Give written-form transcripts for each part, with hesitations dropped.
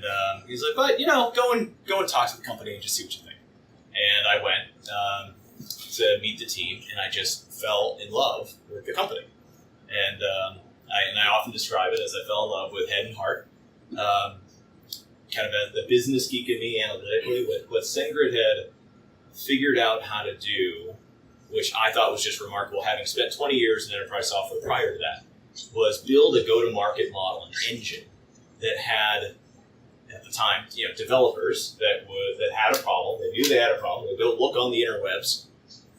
And he's like, but, go and talk to the company and just see what you think. And I went to meet the team, and I just fell in love with the company. And I often describe it as I fell in love with head and heart. Kind of as the business geek in me analytically, what SendGrid had figured out how to do, which I thought was just remarkable, having spent 20 years in enterprise software prior to that, was build a go-to-market model, an engine that had, at the time, developers that had a problem. They knew they had a problem. They would look on the interwebs,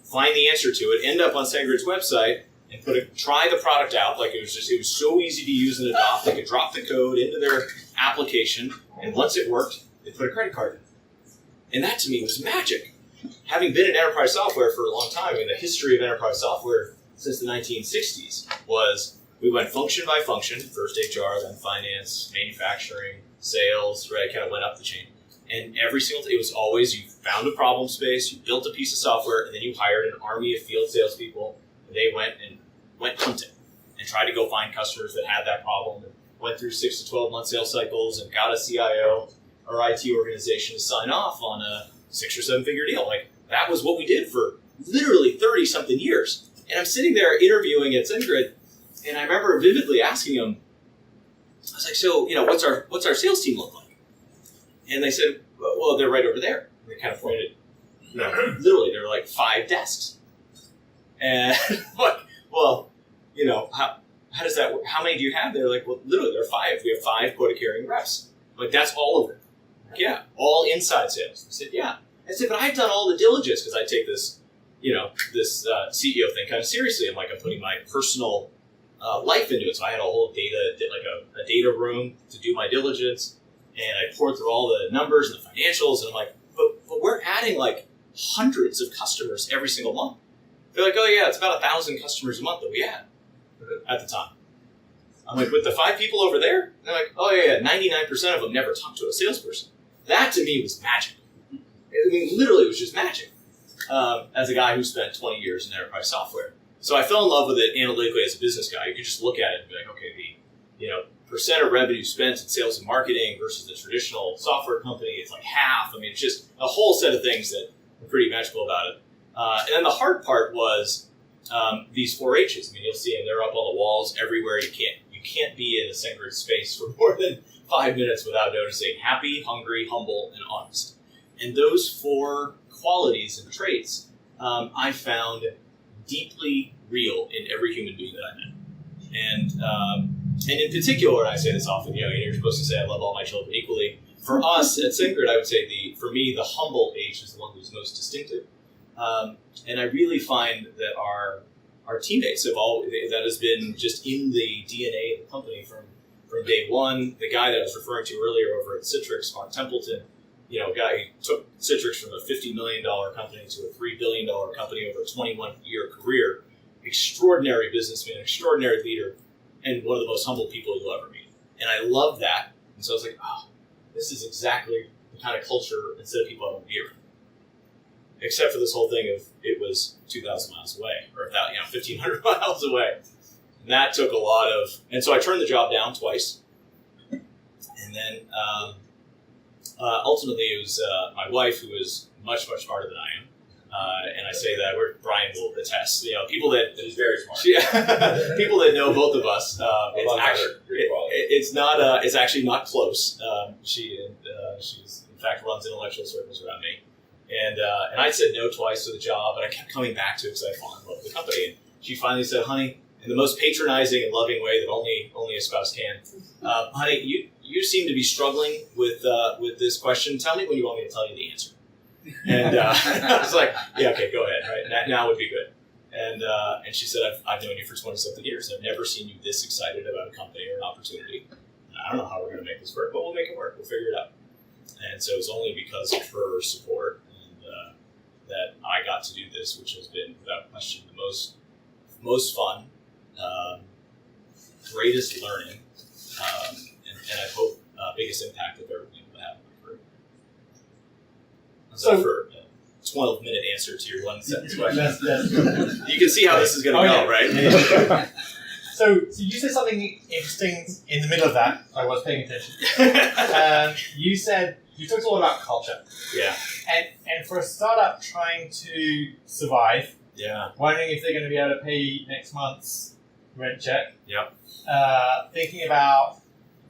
find the answer to it, end up on SendGrid's website, and try the product out. Like it was so easy to use and adopt. They could drop the code into their application, and once it worked, they put a credit card in. And that to me was magic. Having been in enterprise software for a long time, the history of enterprise software since the 1960s was we went function by function, first HR, then finance, manufacturing, sales, right? Kind of went up the chain. And every single day, it was always you found a problem space, you built a piece of software, and then you hired an army of field salespeople, and they went hunting and tried to go find customers that had that problem, and went through 6 to 12 month sales cycles and got a CIO or IT organization to sign off on a 6 or 7 figure deal. Like that was what we did for literally 30 something years. And I'm sitting there interviewing at SendGrid, and I remember vividly asking them, I was like, so, what's our sales team look like? And they said, well, they're right over there. And they kind of pointed, literally, there were like 5 desks. And like, well, how does that work? How many do you have? They're like, well, literally, there are 5. We have 5 quota-carrying reps. Like, that's all of it. Like, yeah, all inside sales. I said, yeah. I said, but I've done all the diligence because I take this, this CEO thing kind of seriously. I'm putting my personal life into it. So I had a whole a data room to do my diligence, and I poured through all the numbers and the financials, and I'm like, but we're adding like hundreds of customers every single month. They're like, oh yeah, it's about 1,000 customers a month that we add at the time. I'm like, with the 5 people over there? And they're like, oh yeah, 99% of them never talked to a salesperson. That to me was magic. I mean, literally it was just magic. As a guy who spent 20 years in enterprise software. So I fell in love with it analytically as a business guy. You could just look at it and be like, okay, the percent of revenue spent in sales and marketing versus the traditional software company, it's like half. I mean, it's just a whole set of things that are pretty magical about it. And then the hard part was these 4 H's. I mean, you'll see them; they're up on the walls everywhere. You can't be in a SendGrid space for more than 5 minutes without noticing happy, hungry, humble, and honest. And those 4 qualities and traits I found deeply real in every human being that I met. And in particular, and I say this often, you're supposed to say I love all my children equally. For us at SendGrid, I would say for me, the humble H is the one who's most distinctive. And I really find that our teammates that has been just in the DNA of the company from day one. The guy that I was referring to earlier over at Citrix, Mark Templeton, a guy who took Citrix from a $50 million company to a $3 billion company over a 21-year career. Extraordinary businessman, extraordinary leader, and one of the most humble people you'll ever meet. And I love that. And so I was like, oh, this is exactly the kind of culture and set of people I want to be around. Except for this whole thing of it was 2,000 miles away, or 1,500 miles away. And that took a lot of, and so I turned the job down twice. And then ultimately it was my wife, who is much, much smarter than I am. And I say that where Brian will attest. People that is very smart. People that know both of us. It's actually not close. She's in fact runs intellectual circles around me. And I said no twice to the job, but I kept coming back to it because I fallen in love with the company. And she finally said, honey, in the most patronizing and loving way that only a spouse can, honey, you seem to be struggling with this question. Tell me when you want me to tell you the answer. And I was like, yeah, okay, go ahead. Right now would be good. And she said, I've known you for 20-something years. I've never seen you this excited about a company or an opportunity. I don't know how we're going to make this work, but we'll make it work. We'll figure it out. And so it's only because of her support that I got to do this, which has been, without question, the most fun, greatest learning, and I hope biggest impact I've ever been able to have in my career. So for a 12-minute answer to your one-sentence question, you can see how this is going to go, right? So you said something interesting in the middle of that. I was paying attention. You talked a lot about culture. Yeah. And for a startup trying to survive, wondering if they're going to be able to pay next month's rent check. Yep. Thinking about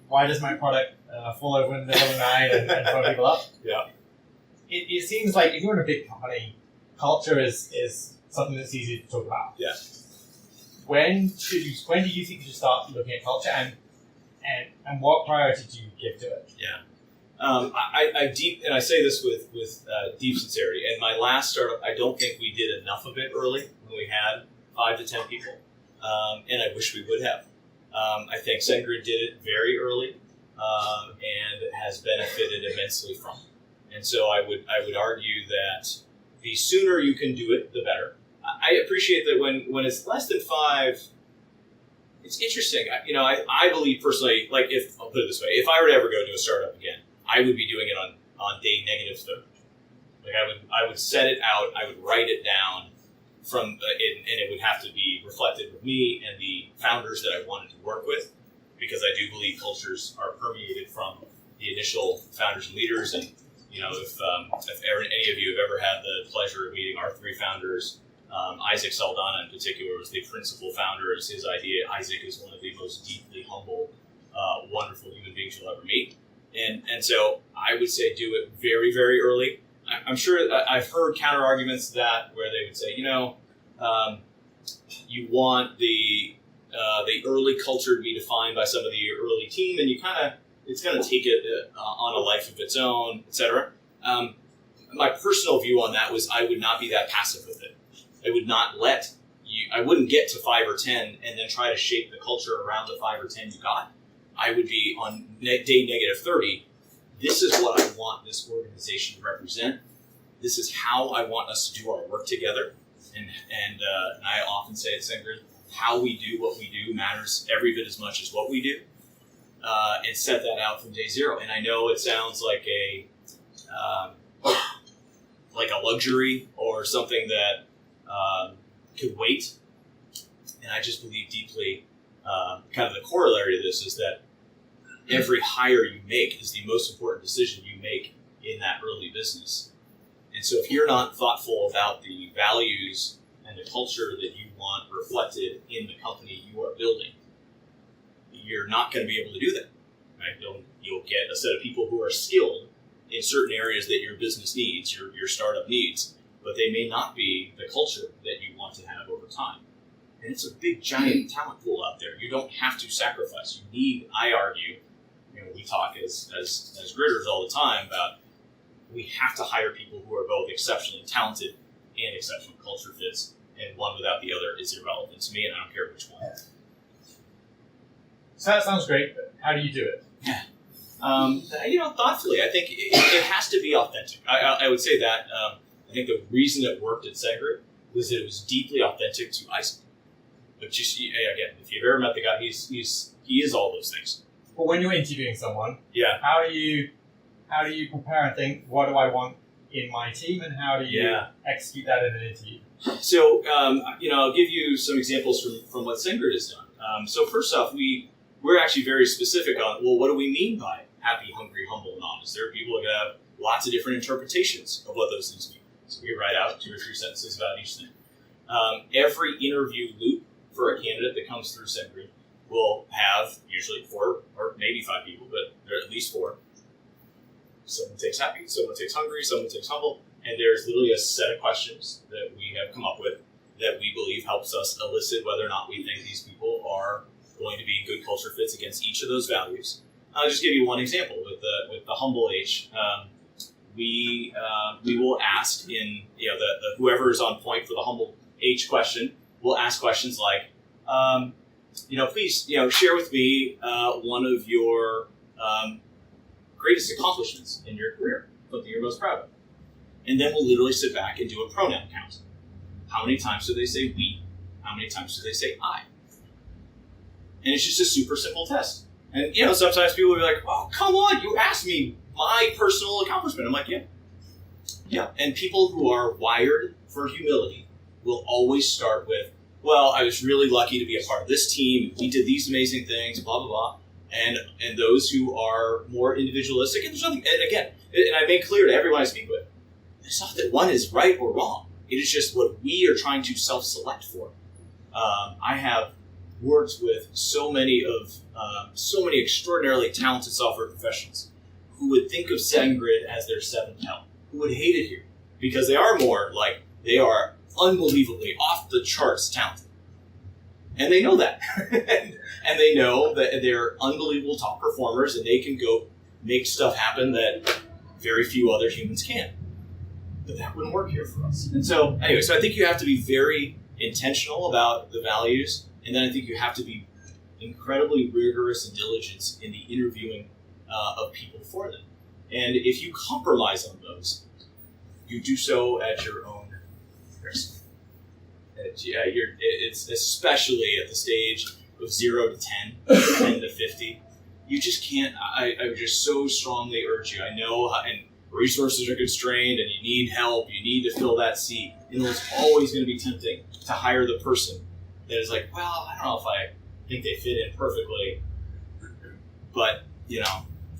why does my product fall over in the middle of the night and throw people up. Yeah. It seems like if you're in a big company, culture is something that's easy to talk about. Yeah. When do you think you should start looking at culture, and what priority do you give to it? Yeah. I say this with deep sincerity. And my last startup, I don't think we did enough of it early when we had 5 to 10 people, and I wish we would have. I think SendGrid did it very early, and has benefited immensely from it. And so I would argue that the sooner you can do it, the better. I appreciate that when it's less than 5. It's interesting. I believe personally, like I'll put it this way, if I were to ever go to a startup again, I would be doing it on day -30. Like I would set it out, I would write it down and it would have to be reflected with me and the founders that I wanted to work with, because I do believe cultures are permeated from the initial founders and leaders. And if any of you have ever had the pleasure of meeting our 3 founders, Isaac Saldana in particular was the principal founder. It was his idea. Isaac is one of the most deeply humble, wonderful human beings you'll ever meet. And so I would say do it very, very early. I'm sure I've heard counter arguments to that where they would say, you want the early culture to be defined by some of the early team, and it's going to take it on a life of its own, etc. My personal view on that was I would not be that passive with it. I would not I wouldn't get to 5 or 10 and then try to shape the culture around the 5 or 10 you got. I would be on day -30. This is what I want this organization to represent. This is how I want us to do our work together. And I often say at SendGrid, how we do what we do matters every bit as much as what we do. And set that out from day 0. And I know it sounds like a luxury or something that could wait. And I just believe deeply, kind of the corollary to this is that every hire you make is the most important decision you make in that early business. And so if you're not thoughtful about the values and the culture that you want reflected in the company you are building, you're not going to be able to do that. Right? You'll get a set of people who are skilled in certain areas that your business needs, your startup needs, but they may not be the culture that you want to have over time. And it's a big, giant talent pool out there. You don't have to sacrifice. You need, I argue, we talk as gridders all the time about we have to hire people who are both exceptionally talented and exceptional culture fits, and one without the other is irrelevant to me, and I don't care which one. So that sounds great, but how do you do it? Thoughtfully. I think it has to be authentic. I would say that. I think the reason it worked at SendGrid was that it was deeply authentic to Isaac. But just again, if you've ever met the guy, he is all those things. But when you're interviewing someone, how do you prepare and think, what do I want in my team, and how do you execute that in an interview? So, I'll give you some examples from what SendGrid has done. So first off, we're actually very specific on, well, what do we mean by happy, hungry, humble, and honest? There are people that have lots of different interpretations of what those things mean. So we write out 2 or 3 sentences about each thing. Every interview loop for a candidate that comes through SendGrid will have usually 4 or maybe 5 people, but there are at least 4. Someone takes happy, someone takes hungry, someone takes humble, and there's literally a set of questions that we have come up with that we believe helps us elicit whether or not we think these people are going to be good culture fits against each of those values. I'll just give you one example with the humble H. We will ask in the whoever is on point for the humble H question will ask questions like, please share with me one of your greatest accomplishments in your career, something you're most proud of. And then we'll literally sit back and do a pronoun count. How many times do they say we? How many times do they say I? And it's just a super simple test. And sometimes people will be like, "Oh, come on, you asked me my personal accomplishment." I'm like, yeah. And people who are wired for humility will always start with, well, I was really lucky to be a part of this team. We did these amazing things, blah, blah, blah. And those who are more individualistic, and there's nothing, and again, and I make clear to everyone I speak with, it's not that one is right or wrong. It is just what we are trying to self-select for. I have worked with so many extraordinarily talented software professionals who would think of SendGrid as their seventh hell, who would hate it here because they are they are unbelievably off the charts talented. And they know that. And they know that they're unbelievable top performers and they can go make stuff happen that very few other humans can. But that wouldn't work here for us. And so, anyway, so I think you have to be very intentional about the values, and then I think you have to be incredibly rigorous and diligent in the interviewing of people for them. And if you compromise on those, you do so at your own risk. It's especially at the stage of 0 to 10, 10 to 50. You just can't. I would just so strongly urge you. I know, and resources are constrained, and you need help. You need to fill that seat, and it's always going to be tempting to hire the person that is like, well, I don't know if I think they fit in perfectly, but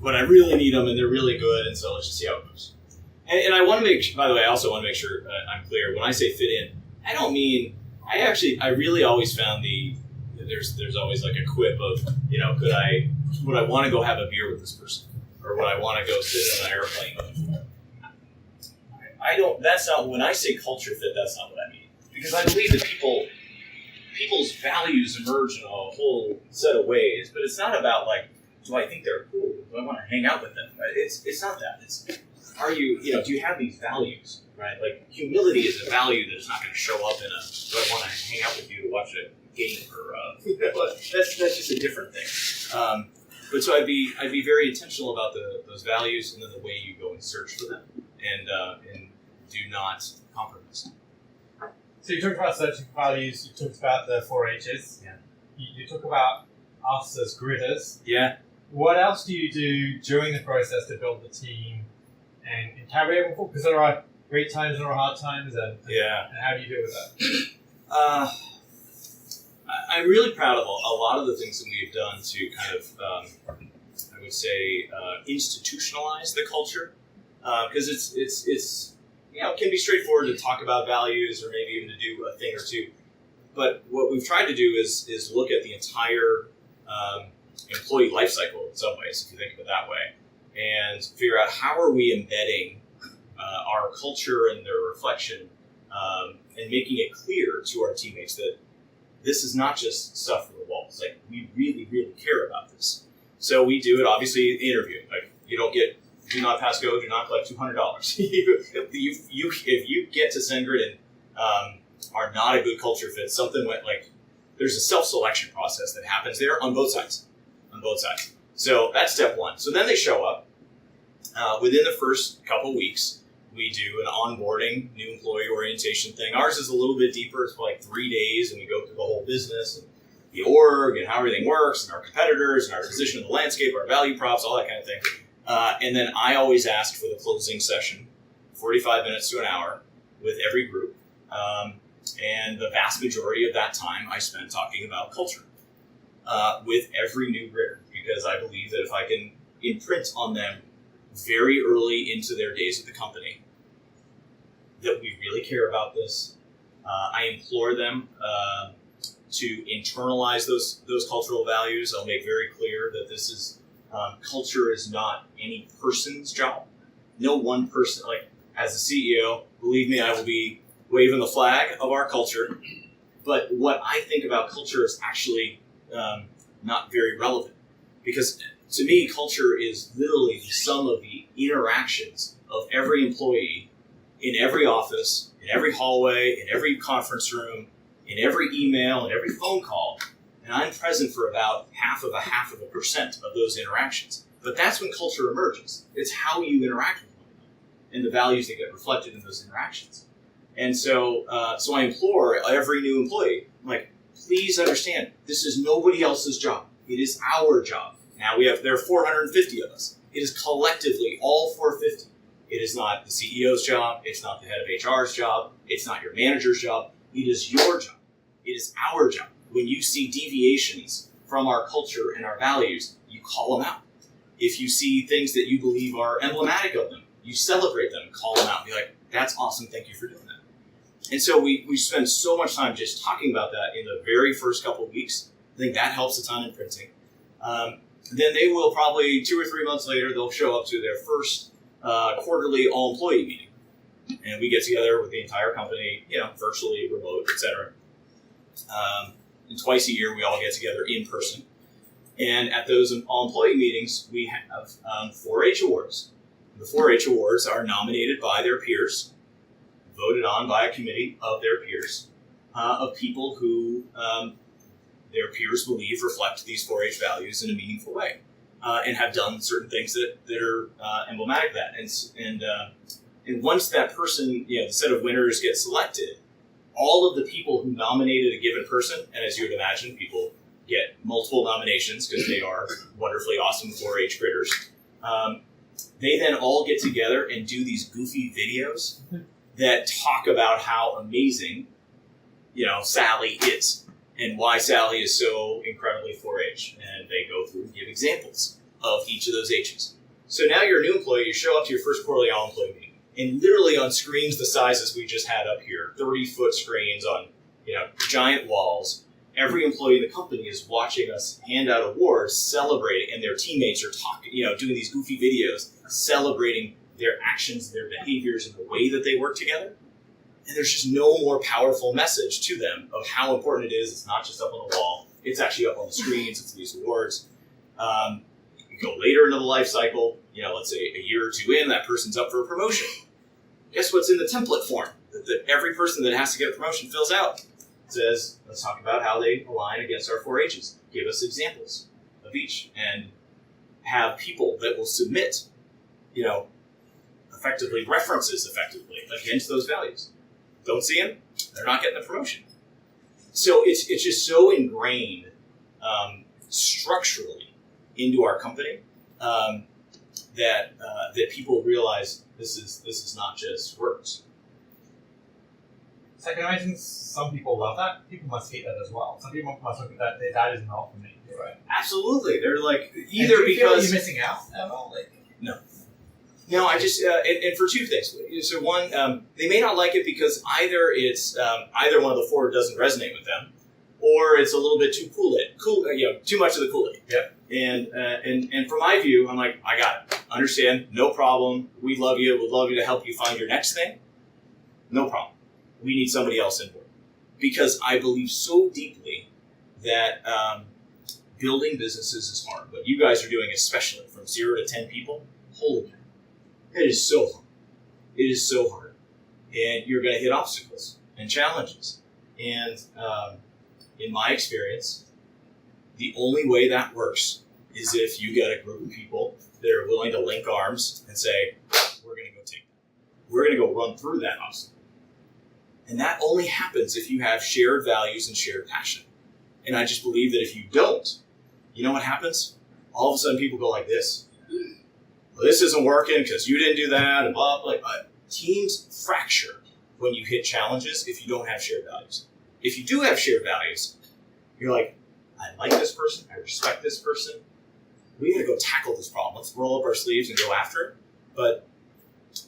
when I really need them, and they're really good, and so let's just see how it goes. And I want to make. By the way, I also want to make sure I'm clear. When I say fit in, I don't mean. I really always found there's always like a quip of, would I want to go have a beer with this person? Or would I want to go sit in an airplane? I don't, that's not, when I say culture fit, that's not what I mean. Because I believe that people's values emerge in a whole set of ways, but it's not about do I think they're cool? Do I want to hang out with them? It's not that. It's, do you have these values, right? Like humility is a value that is not going to show up in do I want to hang out with you to watch a game or, that's just a different thing. But so I'd be very intentional about those values and then the way you go and search for them, and do not compromise. So you talked about searching for values. You talked about the 4 H's. Yeah. You talk about us as gridders. Yeah. What else do you do during the process to build the team and carry everyone forward? Because there are great times and there are hard times, and how do you deal with that? I'm really proud of a lot of the things that we've done to kind of, I would say, institutionalize the culture, because it's it can be straightforward to talk about values or maybe even to do a thing or two, but what we've tried to do is look at the entire employee life cycle in some ways, if you think of it that way, and figure out how are we embedding our culture and their reflection, and making it clear to our teammates that this is not just stuff for the walls. Like, we really, really care about this. So we do it, obviously, interviewing. Like, do not pass go, do not collect $200. If you get to SendGrid and are not a good culture fit, something there's a self-selection process that happens there on both sides. So that's step one. So then they show up. Within the first couple weeks, we do an onboarding, new employee orientation thing. Ours is a little bit deeper. It's 3 days, and we go through the whole business and the org and how everything works and our competitors and our position in the landscape, our value props, all that kind of thing. And then I always ask for the closing session, 45 minutes to an hour with every group. And the vast majority of that time I spent talking about culture with every new gridder, because I believe that if I can imprint on them very early into their days at the company that we really care about this, I implore them to internalize those cultural values. I'll make very clear that this is culture is not any person's job. No one person, as a CEO, believe me, I will be waving the flag of our culture. But what I think about culture is actually not very relevant, because to me, culture is literally the sum of the interactions of every employee in every office, in every hallway, in every conference room, in every email, in every phone call. And I'm present for about half of a percent of those interactions. But that's when culture emerges. It's how you interact with one another and the values that get reflected in those interactions. And so I implore every new employee, please understand, this is nobody else's job. It is our job. Now there are 450 of us. It is collectively all 450. It is not the CEO's job. It's not the head of HR's job. It's not your manager's job. It is your job. It is our job. When you see deviations from our culture and our values, you call them out. If you see things that you believe are emblematic of them, you celebrate them, call them out, be like, that's awesome, thank you for doing that. And so we spend so much time just talking about that in the very first couple of weeks. I think that helps a ton in printing. Then they will probably 2 or 3 months later, they'll show up to their first quarterly all-employee meeting. And we get together with the entire company, virtually, remote, etc. And twice a year, we all get together in person. And at those all-employee meetings, we have 4-H awards. The 4-H awards are nominated by their peers, voted on by a committee of their peers, of people who their peers believe reflect these 4-H values in a meaningful way, and have done certain things that are emblematic of that. And once that person, the set of winners get selected, all of the people who nominated a given person, and as you would imagine, people get multiple nominations because they are wonderfully awesome 4-H critters, they then all get together and do these goofy videos that talk about how amazing, Sally is and why Sally is so incredibly 4-H. And they go through and give examples of each of those H's. So now you're a new employee, you show up to your first quarterly all-employee meeting, and literally on screens the sizes we just had up here, 30-foot screens on giant walls, every employee in the company is watching us hand out awards, celebrating, and their teammates are talking, doing these goofy videos, celebrating their actions, their behaviors, and the way that they work together. And there's just no more powerful message to them of how important it is. It's not just up on the wall. It's actually up on the screens. It's these awards. You go later into the life cycle, let's say a year or 2 in, that person's up for a promotion. Guess what's in the template form that every person that has to get a promotion fills out? It says, let's talk about how they align against our 4-H's. Give us examples of each. And have people that will submit, effectively references effectively against those values. Don't see them, they're not getting the promotion. So it's just so ingrained structurally into our company that people realize this is not just words. So I can imagine some people love that. People must hate that as well. Some people must look at that is not for me. Right? Absolutely, they're like either do you because feel like you're missing out at all. No, I just and for 2 things. So one, they may not like it because either it's either one of the 4 doesn't resonate with them, or it's a little bit too too much of the Kool-Aid. Yep. And from my view, I'm like, I got it. Understand? No problem. We love you. We'd love you to help you find your next thing. No problem. We need somebody else in board because I believe so deeply that building businesses is hard. What you guys are doing, especially from 0 to 10 people, holy cow. It is so hard. It is so hard. And you're going to hit obstacles and challenges. And in my experience, the only way that works is if you get a group of people that are willing to link arms and say, we're going to go take that. We're going to go run through that obstacle. And that only happens if you have shared values and shared passion. And I just believe that if you don't, you know what happens? All of a sudden people go like this. Well, this isn't working because you didn't do that, and blah, blah, blah. Teams fracture when you hit challenges if you don't have shared values. If you do have shared values, you're like, I like this person, I respect this person, we gotta go tackle this problem. Let's roll up our sleeves and go after it. But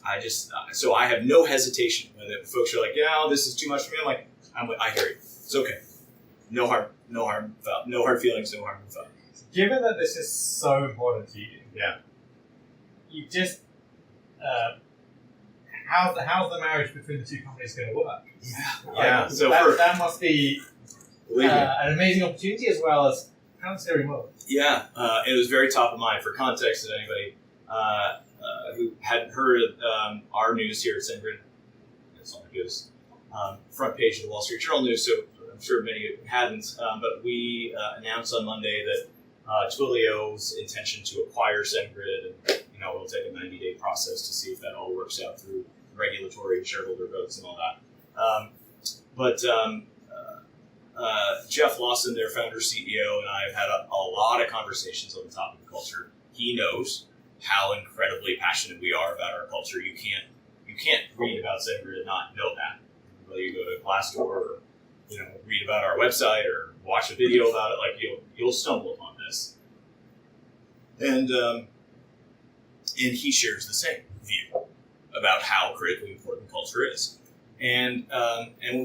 I just, so I have no hesitation when folks are like, this is too much for me. I'm like, I hear you. It's okay. No hard feelings, no harm felt. Given that this is so important to you, you just how's the marriage between the 2 companies going to work? So that must be an amazing opportunity as well as kind of scary moment. It was very top of mind. For context, to anybody who hadn't heard of our news here at SendGrid, it's only goes front page of the Wall Street Journal news, so I'm sure many of you hadn't. But we announced on Monday that Twilio's intention to acquire SendGrid, and it'll take a 90-day process to see if that all works out through regulatory and shareholder votes and all that. But Jeff Lawson, their founder CEO, and I have had a lot of conversations on the topic of culture. He knows how incredibly passionate we are about our culture. You can't read about SendGrid and not know that. Whether you go to Glassdoor or read about our website or watch a video about it, like you'll stumble upon this. And he shares the same view about how critically important culture is. And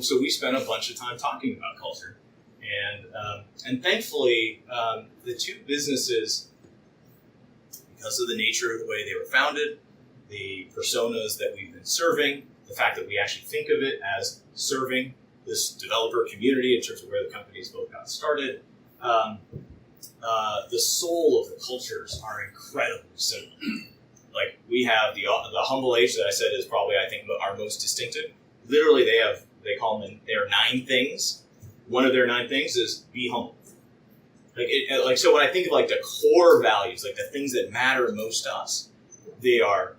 so we spent a bunch of time talking about culture. And thankfully, the two businesses, because of the nature of the way they were founded, the personas that we've been serving, the fact that we actually think of it as serving this developer community in terms of where the companies both got started, the soul of the cultures are incredibly similar. Like we have the humble age that I said is probably, I think, our most distinctive. Literally, they call them their 9 things. One of their 9 things is be humble. So when I think of like the core values, like the things that matter most to us, they are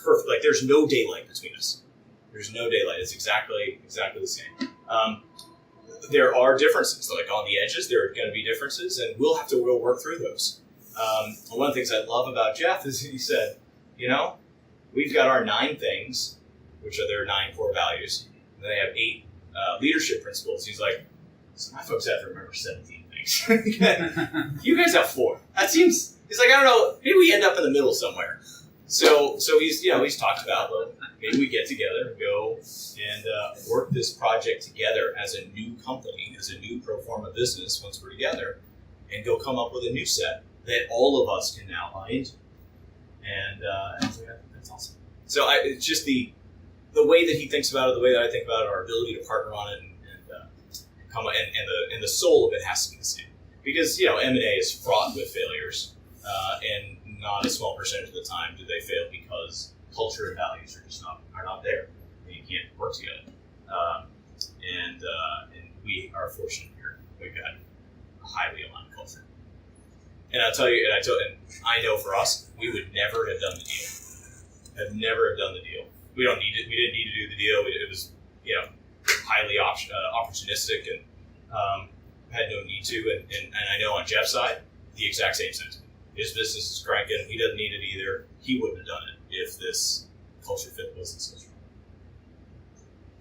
perfect. Like there's no daylight between us. There's no daylight. It's exactly the same. There are differences. Like on the edges, there are going to be differences, and we'll have to go work through those. One of the things I love about Jeff is he said, we've got our 9 things, which are their 9 core values, and they have 8 leadership principles. He's like, so my folks have to remember 17 things. You guys have 4. That seems. He's like, I don't know. Maybe we end up in the middle somewhere. So he's talked about, well, maybe we get together and go and work this project together as a new company, as a new pro forma business once we're together, and go come up with a new set that all of us can now buy into. And that's awesome. So it's just the way that he thinks about it, the way that I think about it, our ability to partner on it, and the soul of it has to be the same. Because M&A is fraught with failures, and not a small percentage of the time do they fail because culture and values are just not there, and you can't work together. And we are fortunate here. We've got a highly aligned culture. And I'll tell you, and I know for us, we would never have done the deal. We don't need it. We didn't need to do the deal. It was, highly opportunistic, and had no need to. And I know on Jeff's side, the exact same sentiment. His business is cranking. He doesn't need it either. He wouldn't have done it if this culture fit wasn't so strong.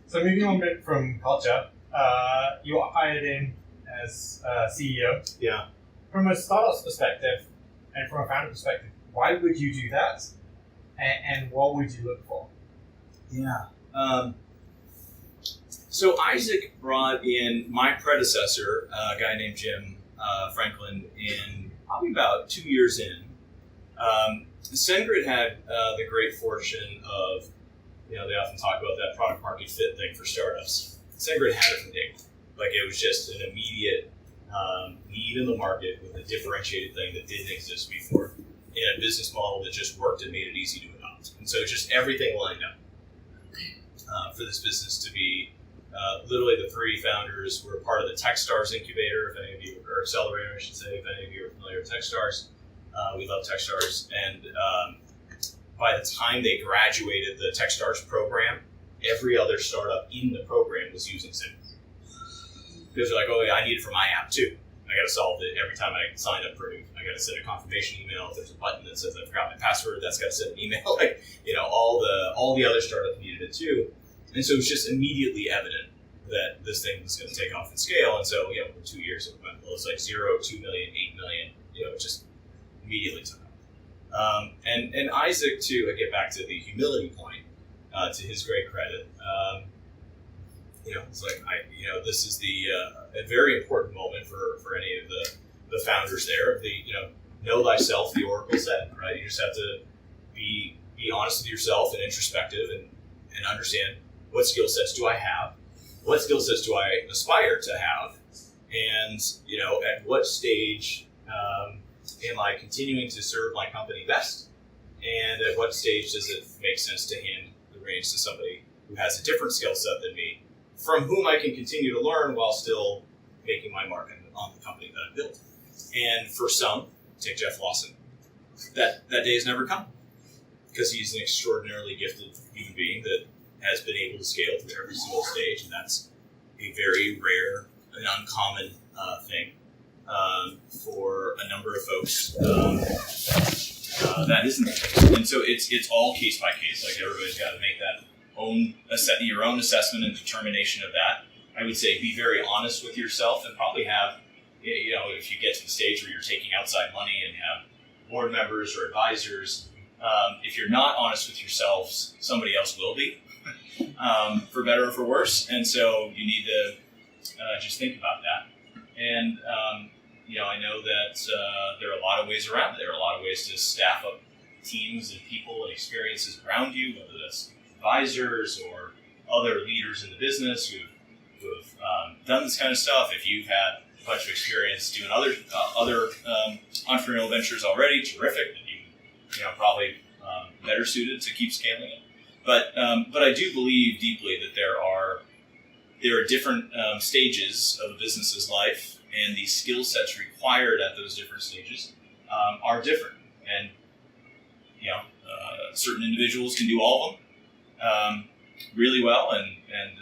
So moving on a bit from culture, you were hired in as CEO. Yeah. From a startup's perspective and from a founder perspective, why would you do that? And what would you look for? Yeah. So Isaac brought in my predecessor, a guy named Jim Franklin, in probably about 2 years in. SendGrid had the great fortune of, they often talk about that product market fit thing for startups. SendGrid had it from day one. Like it was just an immediate need in the market with a differentiated thing that didn't exist before, in a business model that just worked and made it easy to adopt. And so just everything lined up for this business to be. Literally, the 3 founders were part of the Techstars incubator, if any of you, or accelerator, I should say, if any of you are familiar with Techstars. We love Techstars. And by the time they graduated the Techstars program, every other startup in the program was using SendGrid. Because they're like, oh, yeah, I need it for my app too. I got to solve it every time I sign up for it. I got to send a confirmation email. If there's a button that says I forgot my password, that's got to send an email. All the other startups needed it too. And so it was just immediately evident that this thing was going to take off and scale. And so, in 2 years, it was like 0, 2 million, 8 million, it just immediately took off. And Isaac, too, I get back to the humility point, to his great credit. It's like, this is a very important moment for any of the founders there. Know thyself, the Oracle said, right? You just have to be honest with yourself and introspective and understand, what skill sets do I have? What skill sets do I aspire to have? And, at what stage am I continuing to serve my company best? And at what stage does it make sense to hand the reins to somebody who has a different skill set than me, from whom I can continue to learn while still making my mark on the company that I built? And for some, take Jeff Lawson, that day has never come, because he's an extraordinarily gifted human being that has been able to scale through every single stage, and that's a very rare and uncommon thing for a number of folks. That isn't the case. And so it's all case by case. Like everybody's got to make that your own assessment and determination of that. I would say be very honest with yourself and probably have, if you get to the stage where you're taking outside money and have board members or advisors, if you're not honest with yourselves, somebody else will be, for better or for worse. And so you need to just think about that. And, I know that there are a lot of ways around it. There are a lot of ways to staff up teams and people and experiences around you, whether that's advisors or other leaders in the business who have done this kind of stuff. If you've had a bunch of experience doing other entrepreneurial ventures already, terrific. And you probably better suited to keep scaling it. But I do believe deeply that there are different stages of a business's life, and the skill sets required at those different stages are different. And certain individuals can do all of them really well, and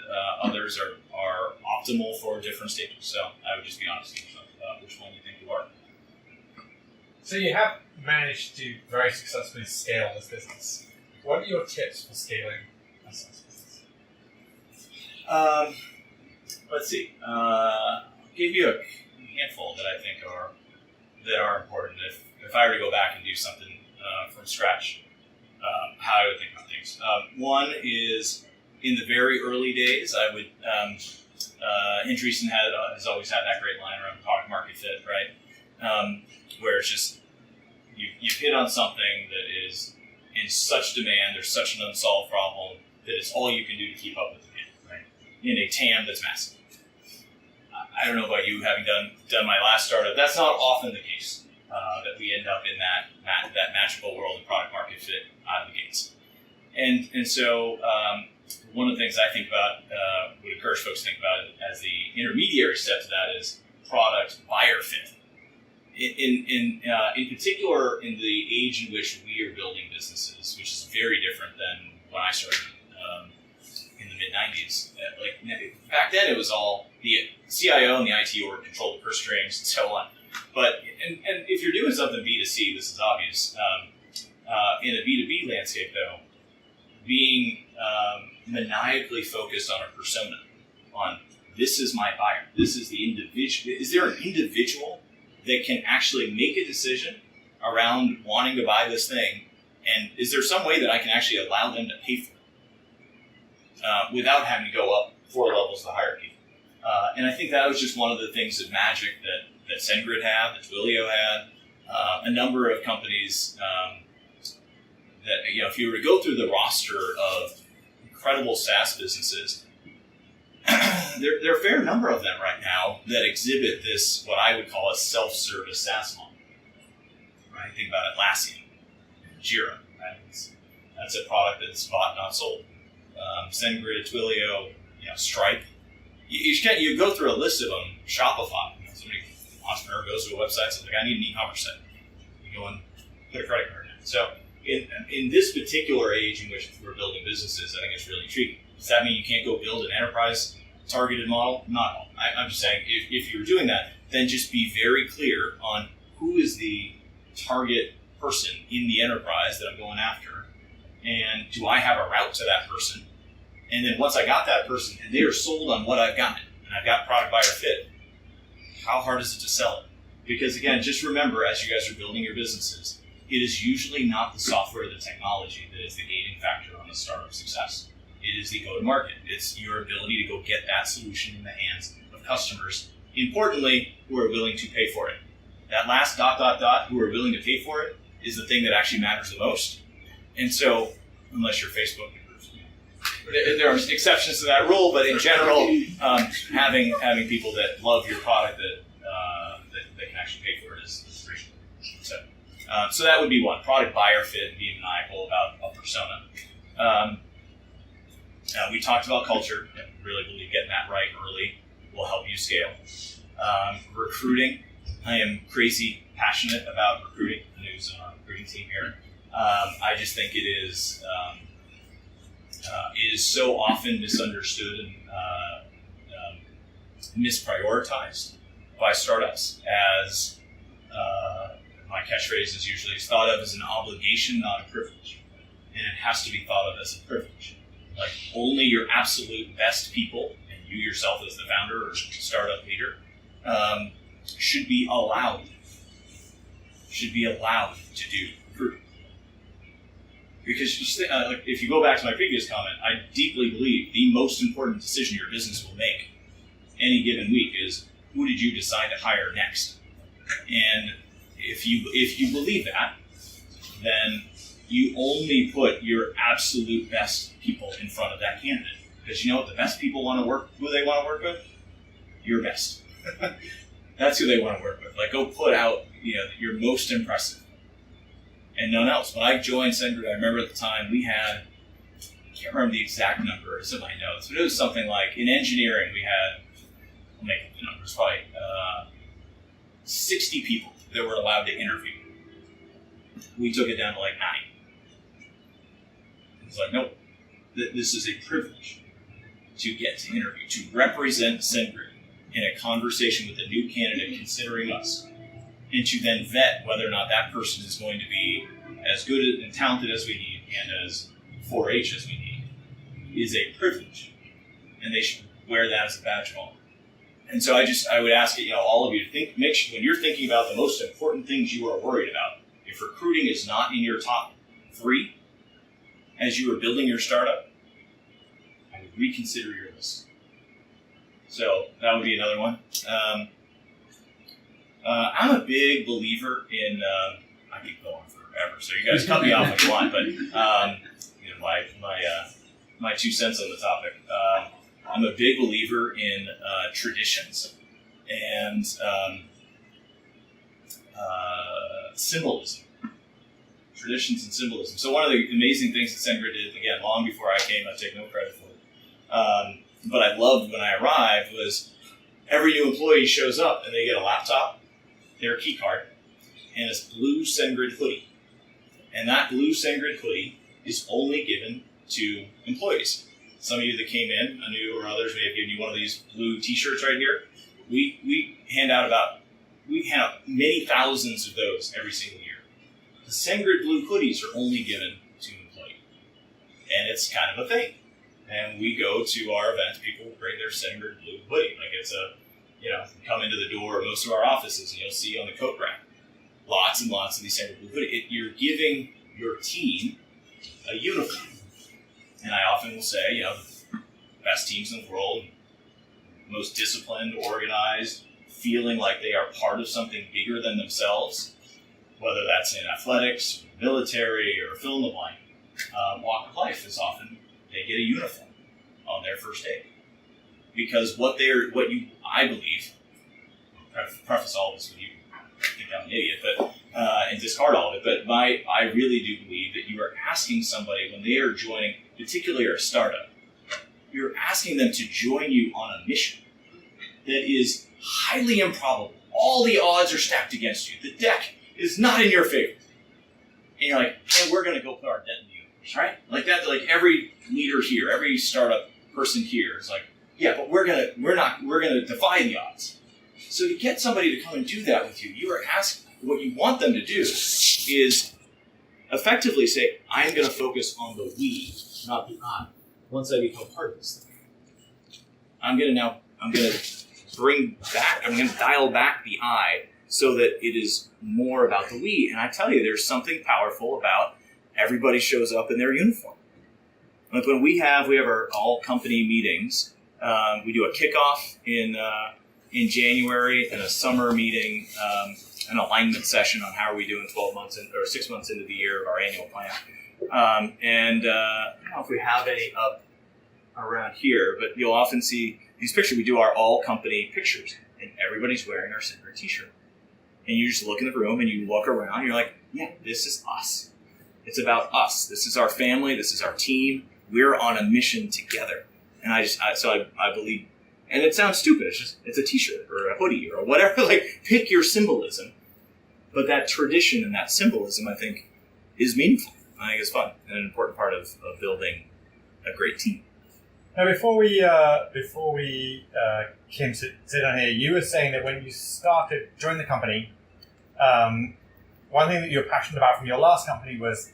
others are optimal for different stages. So I would just be honest with yourself about which one you think you are. So you have managed to very successfully scale this business. What are your tips for scaling a SaaS business? Let's see. I'll give you a handful that I think are important. If I were to go back and do something from scratch, how I would think about things. One is, in the very early days, I would, Andreessen has always had that great line around product market fit, right? Where it's just, you've hit on something that is in such demand, there's such an unsolved problem, that it's all you can do to keep up with the game, right? In a TAM that's massive. I don't know about you, having done my last startup, that's not often the case, that we end up in that magical world of product market fit out of the gates. And so one of the things I think about, would encourage folks to think about it as the intermediary step to that is product buyer fit. In particular, in the age in which we are building businesses, which is very different than when I started in the mid-90s. Back then, it was all the CIO and the IT org controlled the purse strings and so on. But and if you're doing something B2C, this is obvious. In a B2B landscape, though, being maniacally focused on a persona, on this is my buyer, this is the individual. Is there an individual that can actually make a decision around wanting to buy this thing, and is there some way that I can actually allow them to pay for it without having to go up 4 levels of the hierarchy? And I think that was just one of the things of magic that SendGrid had, that Dholakia had, a number of companies that, if you were to go through the roster of incredible SaaS businesses, there are a fair number of them right now that exhibit this, what I would call a self-service SaaS model. Right? Think about Atlassian, Jira. Right? That's a product that's bought, not sold. SendGrid, Twilio, Stripe. You go through a list of them. Shopify. Somebody, entrepreneur goes to a website and says, I need an e-commerce site. You go and put a credit card in. So in this particular age in which we're building businesses, I think it's really intriguing. Does that mean you can't go build an enterprise targeted model? Not at all. I'm just saying, if you're doing that, then just be very clear on who is the target person in the enterprise that I'm going after, and do I have a route to that person? And then once I got that person, and they are sold on what I've got, and I've got product buyer fit, how hard is it to sell it? Because again, just remember, as you guys are building your businesses, it is usually not the software or the technology that is the gating factor on the startup success. It is the go-to-market. It's your ability to go get that solution in the hands of customers, importantly, who are willing to pay for it. That last ... who are willing to pay for it, is the thing that actually matters the most. And so, unless you're Facebook, there are exceptions to that rule, but in general, having people that love your product that can actually pay for it is crucial. So that would be one. Product buyer fit and being maniacal about a persona. We talked about culture. I really believe getting that right early will help you scale. Recruiting. I am crazy passionate about recruiting. Who's on our recruiting team here. I just think it is so often misunderstood and misprioritized by startups as my catchphrase is usually thought of as an obligation, not a privilege. And it has to be thought of as a privilege. Like, only your absolute best people and you yourself as the founder or startup leader, should be allowed to do recruiting. Because just think, if you go back to my previous comment, I deeply believe the most important decision your business will make any given week is, who did you decide to hire next? And if you believe that, then you only put your absolute best people in front of that candidate. Because you know what the best people want to work, who they want to work with? Your best. That's who they want to work with. Like, go put out, your most impressive. And none else. When I joined SendGrid, I remember at the time we had, I can't remember the exact number, it's in my notes, but it was something like, in engineering we had, I'll make the numbers, probably 60 people that were allowed to interview. We took it down to like 9. It's like, nope, this is a privilege to get to interview, to represent SendGrid in a conversation with a new candidate considering us, and to then vet whether or not that person is going to be as good and talented as we need and as 4-H as we need, is a privilege. And they should wear that as a badge of honor. And so I would ask all of you to make sure when you're thinking about the most important things you are worried about, if recruiting is not in your top 3 as you are building your startup, I would reconsider your list. So that would be another one. I'm a big believer in, I keep going forever, so you guys cut me off if you want, but my 2 cents on the topic. I'm a big believer in traditions and symbolism. Traditions and symbolism. So one of the amazing things that SendGrid did, again, long before I came, I take no credit for it, but I loved when I arrived, was every new employee shows up and they get a laptop, their key card, and a blue SendGrid hoodie. And that blue SendGrid hoodie is only given to employees. Some of you that came in, I knew, or others may have given you one of these blue t-shirts right here. We hand out many thousands of those every single year. The SendGrid blue hoodies are only given to employees. And it's kind of a thing. And we go to our events, people bring their SendGrid blue hoodie. Like it's come into the door of most of our offices and you'll see on the coat rack lots and lots of these SendGrid blue hoodies. You're giving your team a uniform. And I often will say, the best teams in the world, most disciplined, organized, feeling like they are part of something bigger than themselves, whether that's in athletics, military, or fill in the blank, walk of life is often they get a uniform on their first day. Because I believe, I'll preface all this with you think I'm an idiot, but and discard all of it, but I really do believe that you are asking somebody when they are joining, particularly a startup, you're asking them to join you on a mission that is highly improbable. All the odds are stacked against you. The deck is not in your favor. And you're like, hey, we're going to go put our dent in the universe, right? Like that, like every leader here, every startup person here is like, yeah, but we're going to defy the odds. So to get somebody to come and do that with you, you are asking, what you want them to do is effectively say, I'm going to focus on the we, not the I. Once I become part of this thing, I'm going to dial back the I so that it is more about the we. And I tell you, there's something powerful about everybody shows up in their uniform. Like when we have our all company meetings, we do a kickoff in January and a summer meeting, an alignment session on how are we doing 6 months into the year of our annual plan. I don't know if we have any up around here, but you'll often see these pictures. We do our all company pictures, and everybody's wearing our SendGrid t-shirt. And you just look in the room and you look around, and you're like, yeah, this is us. It's about us. This is our family. This is our team. We're on a mission together. And I believe, and it sounds stupid. It's a t-shirt or a hoodie or whatever. Like, pick your symbolism. But that tradition and that symbolism, I think, is meaningful. I think it's fun and an important part of building a great team. Now, before we came to sit on here, you were saying that when you joined the company, one thing that you were passionate about from your last company was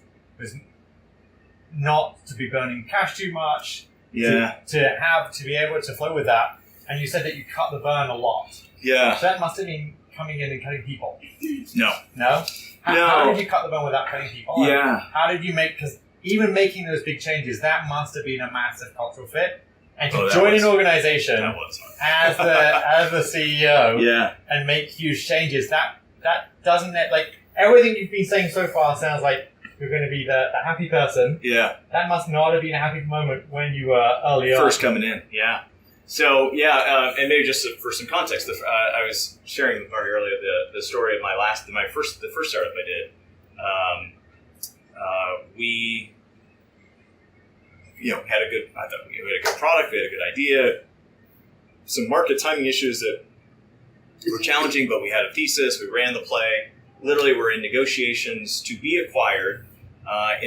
not to be burning cash too much, to be able to flow with that. And you said that you cut the burn a lot. Yeah. So that must have been coming in and cutting people. No. No? How did you cut the burn without cutting people? Yeah. And how did you because even making those big changes, that must have been a massive cultural fit. And to join an organization as the CEO and make huge changes, that doesn't, like, everything you've been saying so far sounds like you're going to be the happy person. Yeah. That must not have been a happy moment when you were early on. First coming in, yeah. So, and maybe just for some context, I was sharing with Marty earlier the story of the first startup I did. We had a good product, we had a good idea, some market timing issues that were challenging, but we had a thesis, we ran the play. Literally, we're in negotiations to be acquired. I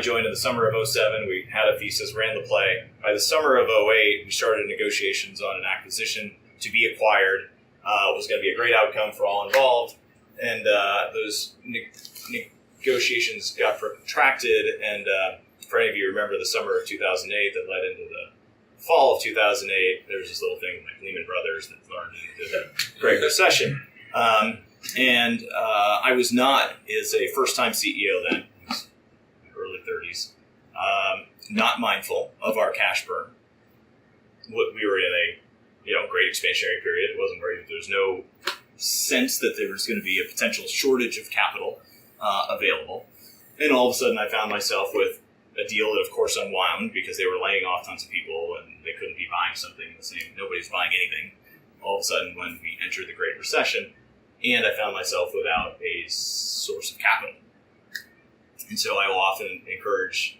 joined in the summer of 2007. We had a thesis, ran the play. By the summer of 2008, we started negotiations on an acquisition to be acquired. It was going to be a great outcome for all involved. And those negotiations got protracted. And for any of you who remember the summer of 2008 that led into the fall of 2008, there was this little thing like Lehman Brothers that learned into the Great Recession. And I was not, as a first-time CEO then, early 30s, not mindful of our cash burn. We were in a great expansionary period. It wasn't very. There was no sense that there was going to be a potential shortage of capital available. And all of a sudden, I found myself with a deal that, of course, unwound because they were laying off tons of people and they couldn't be buying something the same. Nobody's buying anything. All of a sudden, when we entered the Great Recession, and I found myself without a source of capital. And so I will often encourage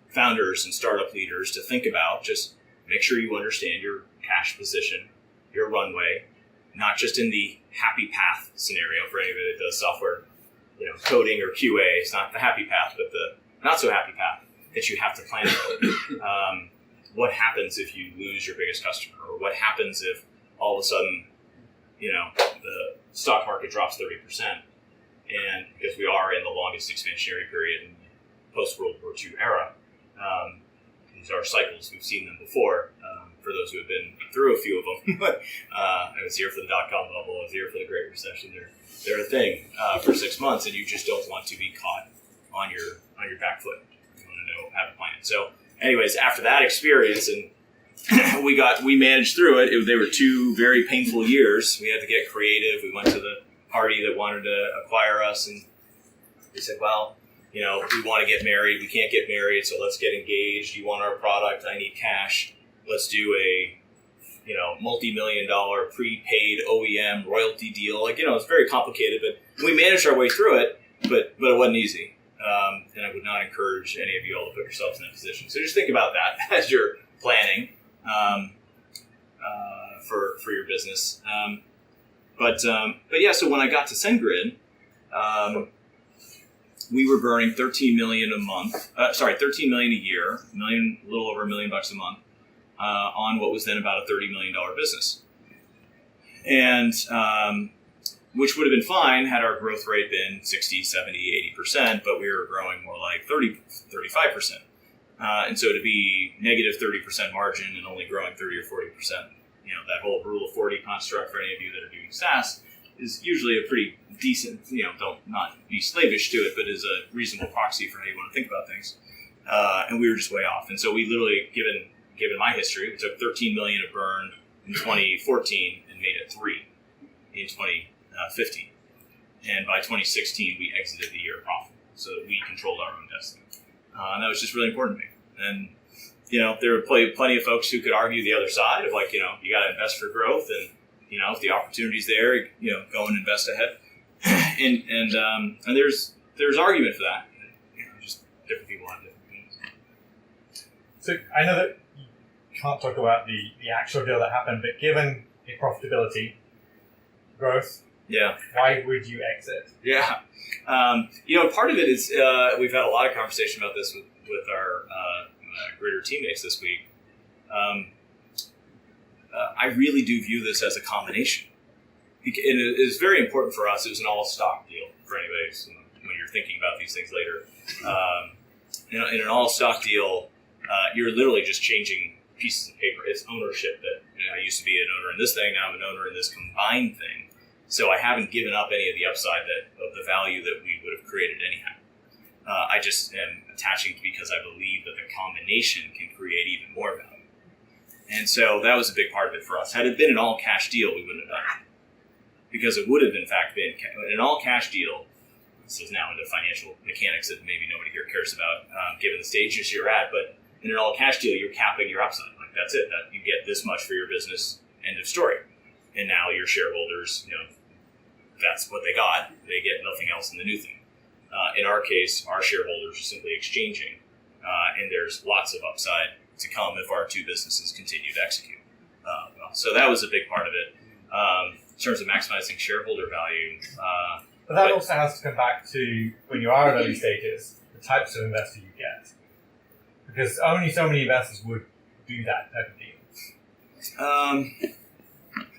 founders and startup leaders to think about, just make sure you understand your cash position, your runway, not just in the happy path scenario for anybody that does software, coding or QA. It's not the happy path, but the not so happy path that you have to plan for. What happens if you lose your biggest customer? Or what happens if all of a sudden, the stock market drops 30%, and because we are in the longest expansionary period in the post-World War II era, these are cycles. We've seen them before. For those who have been through a few of them, I was here for the dot-com bubble. I was here for the Great Recession. They're a thing for 6 months, and you just don't want to be caught on your back foot. You want to know how to plan. So, anyways, after that experience and we managed through it. They were 2 very painful years. We had to get creative. We went to the party that wanted to acquire us, and they said, well, we want to get married. We can't get married, so let's get engaged. You want our product? I need cash. Let's do a, multi-million-dollar prepaid OEM royalty deal. It's very complicated, but we managed our way through it, but it wasn't easy. And I would not encourage any of you all to put yourselves in that position. So just think about that as you're planning for your business. But yeah, so when I got to SendGrid, we were burning $13 million a month. $13 million a year, a little over $1 million a month, on what was then about a $30 million business. And which would have been fine had our growth rate been 60, 70, 80%, but we were growing more like 30, 35%. And so to be negative 30% margin and only growing 30 or 40%, that whole rule of 40 construct for any of you that are doing SaaS is usually a pretty decent, don't not be slavish to it, but is a reasonable proxy for how you want to think about things. And we were just way off. And so we literally, given my history, we took $13 million of burn in 2014 and made it 3 in 2015. And by 2016, we exited the year profitable. So we controlled our own destiny. And that was just really important to me. And, there were plenty of folks who could argue the other side of you got to invest for growth. And, if the opportunity's there, go and invest ahead. and there's argument for that. Just different people have different opinions. So I know that you can't talk about the actual deal that happened, but given the profitability, growth, why would you exit? Yeah. Part of it is we've had a lot of conversation about this with our Gritter teammates this week. I really do view this as a combination. And it is very important for us. It was an all-stock deal for anybody when you're thinking about these things later. In an all-stock deal, you're literally just changing pieces of paper. It's ownership that I used to be an owner in this thing, now I'm an owner in this combined thing. So I haven't given up any of the upside of the value that we would have created anyhow. I just am attaching because I believe that the combination can create even more value. And so that was a big part of it for us. Had it been an all-cash deal, we wouldn't have done it. Because it would have, in fact, been an all-cash deal. This is now into financial mechanics that maybe nobody here cares about, given the stages you're at. But in an all-cash deal, you're capping your upside. Like, that's it. That you get this much for your business, end of story. And now your shareholders, that's what they got. They get nothing else in the new thing. In our case, our shareholders are simply exchanging, and there's lots of upside to come if our two businesses continue to execute. So that was a big part of it. In terms of maximizing shareholder value. But that also has to come back to, when you are at early stages, the types of investor you get. Because only so many investors would do that type of deal.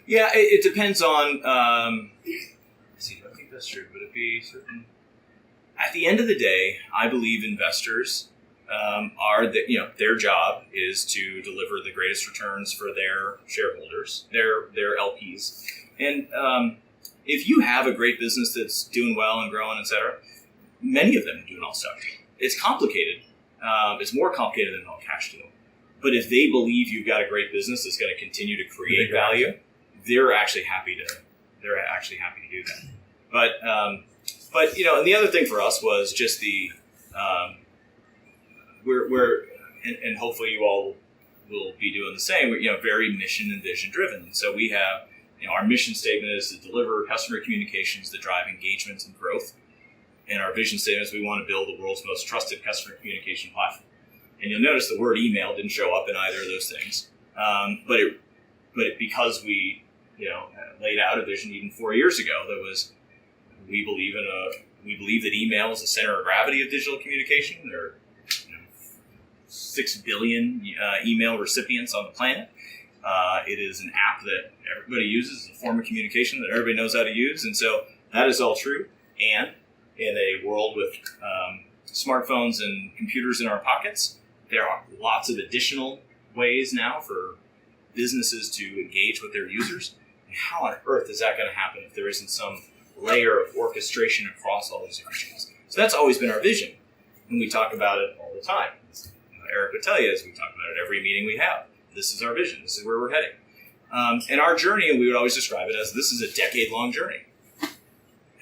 Yeah, it depends on... let's see, I think that's true. Would it be certain... At the end of the day, I believe investors their job is to deliver the greatest returns for their shareholders, their LPs. And if you have a great business that's doing well and growing, et cetera, many of them do an all-stock deal. It's complicated. It's more complicated than an all-cash deal. But if they believe you've got a great business that's going to continue to create value, they're actually happy to do that. But and the other thing for us was just the and hopefully you all will be doing the same. We're very mission and vision driven. And so we have our mission statement is to deliver customer communications that drive engagement and growth. And our vision statement is we want to build the world's most trusted customer communication platform. And you'll notice the word email didn't show up in either of those things, but because we laid out a vision even 4 years ago that was. We believe that email is the center of gravity of digital communication. There are 6 billion email recipients on the planet. It is an app that everybody uses, a form of communication that everybody knows how to use. And so that is all true. And in a world with smartphones and computers in our pockets, there are lots of additional ways now for businesses to engage with their users. And how on earth is that going to happen if there isn't some layer of orchestration across all these different channels? So that's always been our vision, and we talk about it all the time. Eric would tell you, as we talk about it every meeting we have, this is our vision, this is where we're heading. And our journey, and we would always describe it as this is a decade-long journey.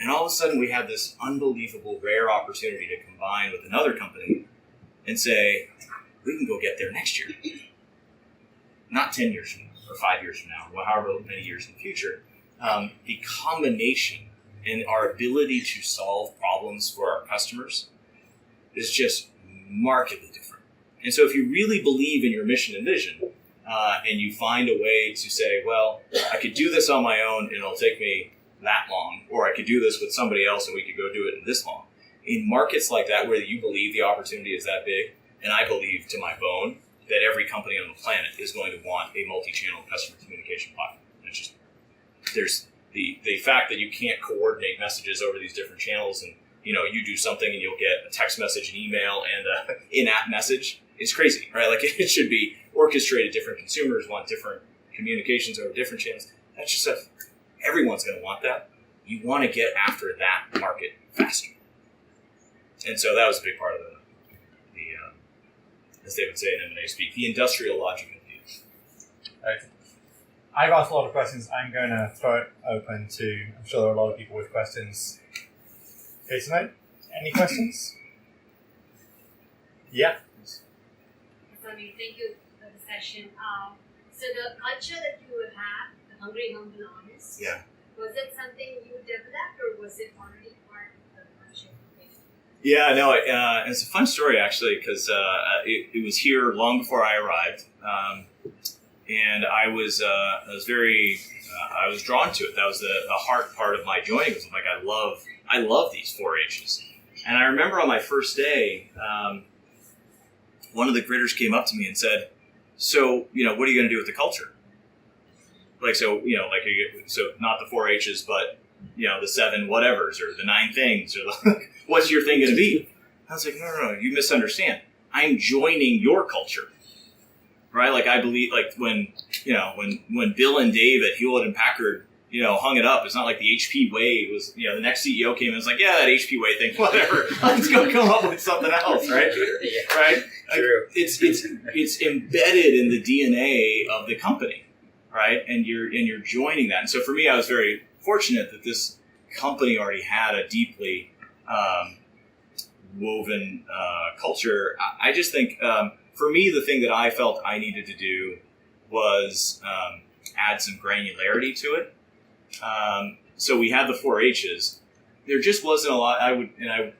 And all of a sudden we have this unbelievable, rare opportunity to combine with another company and say, we can go get there next year. Not 10 years from now, or 5 years from now, or however many years in the future. The combination and our ability to solve problems for our customers is just markedly different. And so if you really believe in your mission and vision, and you find a way to say, well, I could do this on my own and it'll take me that long, or I could do this with somebody else and we could go do it in this long. In markets like that where you believe the opportunity is that big, and I believe to my bone that every company on the planet is going to want a multi-channel customer communication platform. It's just, there's the fact that you can't coordinate messages over these different channels, and you do something and you'll get a text message, an email, and an in-app message is crazy, right? Like it should be orchestrated. Different consumers want different communications over different channels. That's just everyone's going to want that. You want to get after that market faster, and so that was a big part of the as they would say in M&A speak, the industrial logic of deals. Right. I've asked a lot of questions. I'm going to throw it open to, I'm sure there are a lot of people with questions. Jason, any questions? Yeah. Thank you for the session. So the culture that you have, the hungry, humble, honest, was it something you developed or was it already part of the culture? Yeah, no, it's a fun story actually because it was here long before I arrived. And I was drawn to it. That was the heart part of my joining. Was like I love these 4-H's. And I remember on my first day, one of the gridders came up to me and said, "So, what are you going to do with the culture? So not the 4-H's, but the 7 whatevers or the 9 things or what's your thing going to be?" I was like, no, you misunderstand. I'm joining your culture, right? Like I believe, like when Bill and Dave at Hewlett and Packard, hung it up. It's not like the HP way was, the next CEO came and was like, yeah, that HP way thing, whatever. Let's go come up with something else, right? Yeah. Right? True. It's embedded in the DNA of the company, right? And you're joining that. And so for me, I was very fortunate that this company already had a deeply woven culture. I just think for me, the thing that I felt I needed to do was add some granularity to it. So we had the 4 H's. There just wasn't a lot. A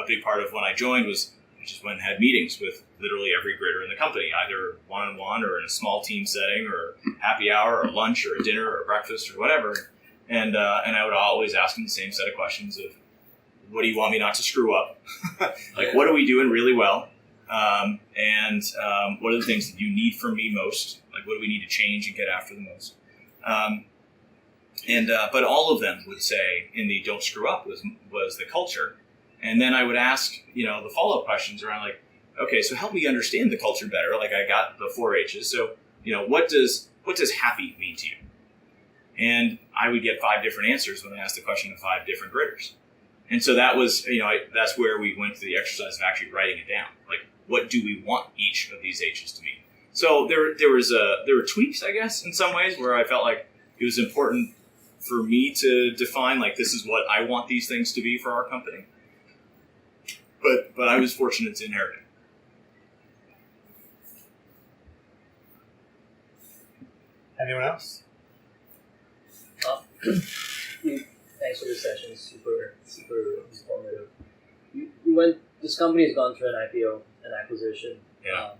big part of when I joined was I just went and had meetings with literally every gridder in the company, either one-on-one or in a small team setting, or happy hour, or lunch, or a dinner, or breakfast, or whatever. And I would always ask them the same set of questions of, what do you want me not to screw up? Like, what are we doing really well? And what are the things that you need from me most? Like, what do we need to change and get after the most? But all of them would say in the don't screw up was the culture. And then I would ask, the follow-up questions around like, okay, so help me understand the culture better. Like I got the 4 H's. So, what does happy mean to you? And I would get 5 different answers when I asked the question to 5 different gridders. And so that was, that's where we went through the exercise of actually writing it down. Like, what do we want each of these H's to mean? So there were tweaks, I guess, in some ways where I felt like it was important for me to define, like, this is what I want these things to be for our company. But I was fortunate to inherit it. Anyone else? Thanks for this session. Super informative. This company has gone through an IPO, an acquisition. Yeah.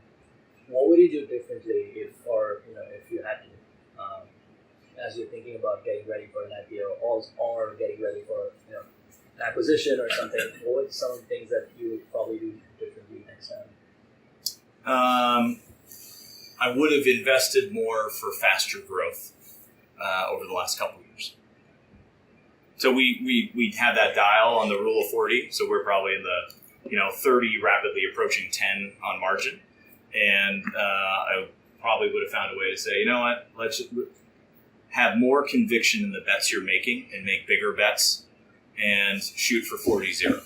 What would you do differently if you had to, as you're thinking about getting ready for an IPO or getting ready for an acquisition or something? What would some of the things that you would probably do differently next time? I would have invested more for faster growth over the last couple of years. So we had that dial on the rule of 40. So we're probably in the 30, rapidly approaching 10 on margin. And I probably would have found a way to say, you know what, let's have more conviction in the bets you're making and make bigger bets and shoot for 40-0.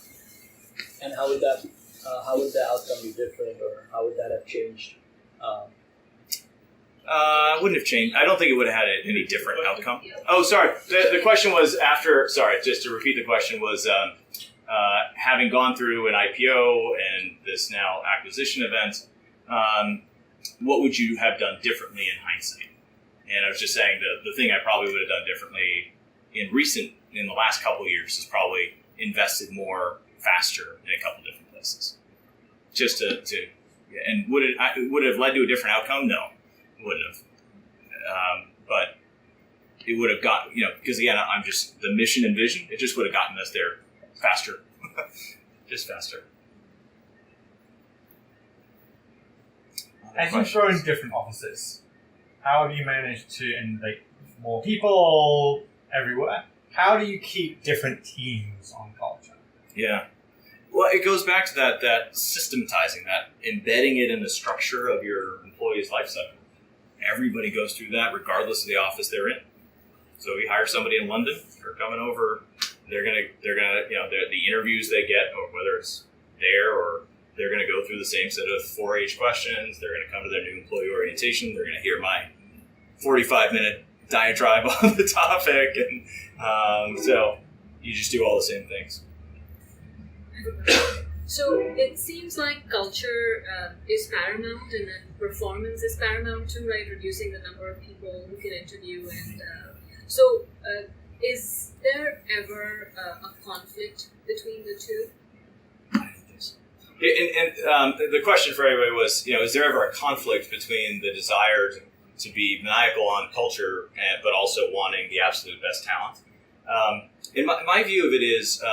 And how would the outcome be different, or how would that have changed? Wouldn't have changed. I don't think it would have had any different outcome. Oh, sorry. The question was after, sorry, just to repeat the question was, having gone through an IPO and this now acquisition event, what would you have done differently in hindsight? And I was just saying the thing I probably would have done differently in the last couple of years is probably invested more faster in a couple different places. Just to and would it have led to a different outcome? No, it wouldn't have. But it would have got, because again, I'm just the mission and vision. It just would have gotten us there faster, just faster. As you've grown different offices, how have you managed to invite more people everywhere? How do you keep different teams on culture? Yeah. Well, it goes back to that systematizing, that embedding it in the structure of your employee's life cycle. Everybody goes through that regardless of the office they're in. So we hire somebody in London, they're coming over, they're gonna the interviews they get, or whether it's there or they're going to go through the same set of 4-H questions. They're going to come to their new employee orientation. They're going to hear my 45-minute diatribe on the topic. And so you just do all the same things. So it seems like culture is paramount, and then performance is paramount too, right? Reducing the number of people who can interview. And is there ever a conflict between the two? And the question for everybody was, is there ever a conflict between the desire to be maniacal on culture, but also wanting the absolute best talent? And my view of it is,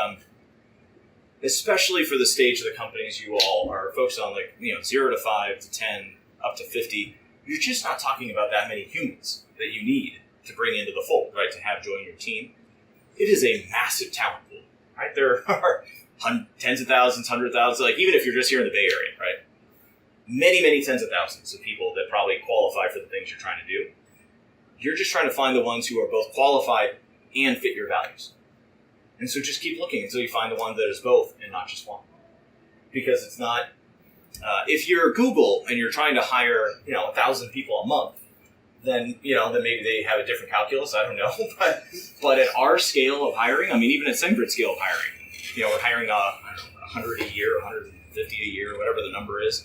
especially for the stage of the companies you all are focused on, like 0 to 5 to 10 up to 50, you're just not talking about that many humans that you need to bring into the fold, right? To have join your team. It is a massive talent pool, right? There are tens of thousands, 100,000, like even if you're just here in the Bay Area, right? many tens of thousands of people that probably qualify for the things you're trying to do. You're just trying to find the ones who are both qualified and fit your values. And so just keep looking until you find the one that is both and not just one. Because it's not, if you're Google and you're trying to hire, 1,000 people a month, then maybe they have a different calculus, I don't know. But at our scale of hiring, even at SendGrid scale of hiring, we're hiring 100 a year, 150 a year, whatever the number is.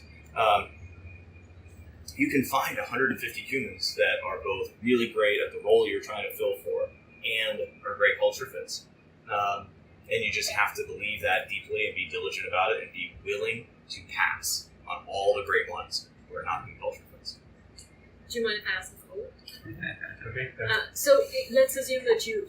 You can find 150 humans that are both really great at the role you're trying to fill for and are great culture fits. And you just have to believe that deeply and be diligent about it and be willing to pass on all the great ones who are not good culture fits. Do you mind if I ask a follow-up? Okay. So let's assume that you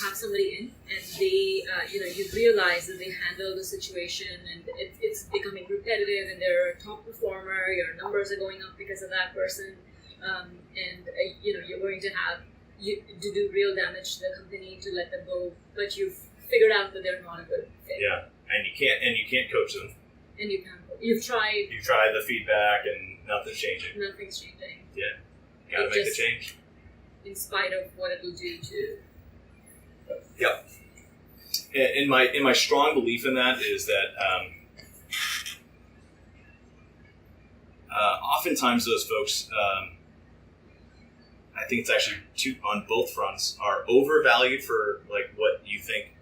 have somebody in and they, you realize that they handle the situation and it's becoming repetitive and they're a top performer, your numbers are going up because of that person, and you're going to have to do real damage to the company to let them go, but you've figured out that they're not a good fit. Yeah, and you can't coach them. And you've tried. You've tried the feedback and nothing's changing. Nothing's changing. Yeah, you gotta make the change. In spite of what it will do to. Yep. And my strong belief in that is that oftentimes those folks, I think it's actually on both fronts, are overvalued for like what you think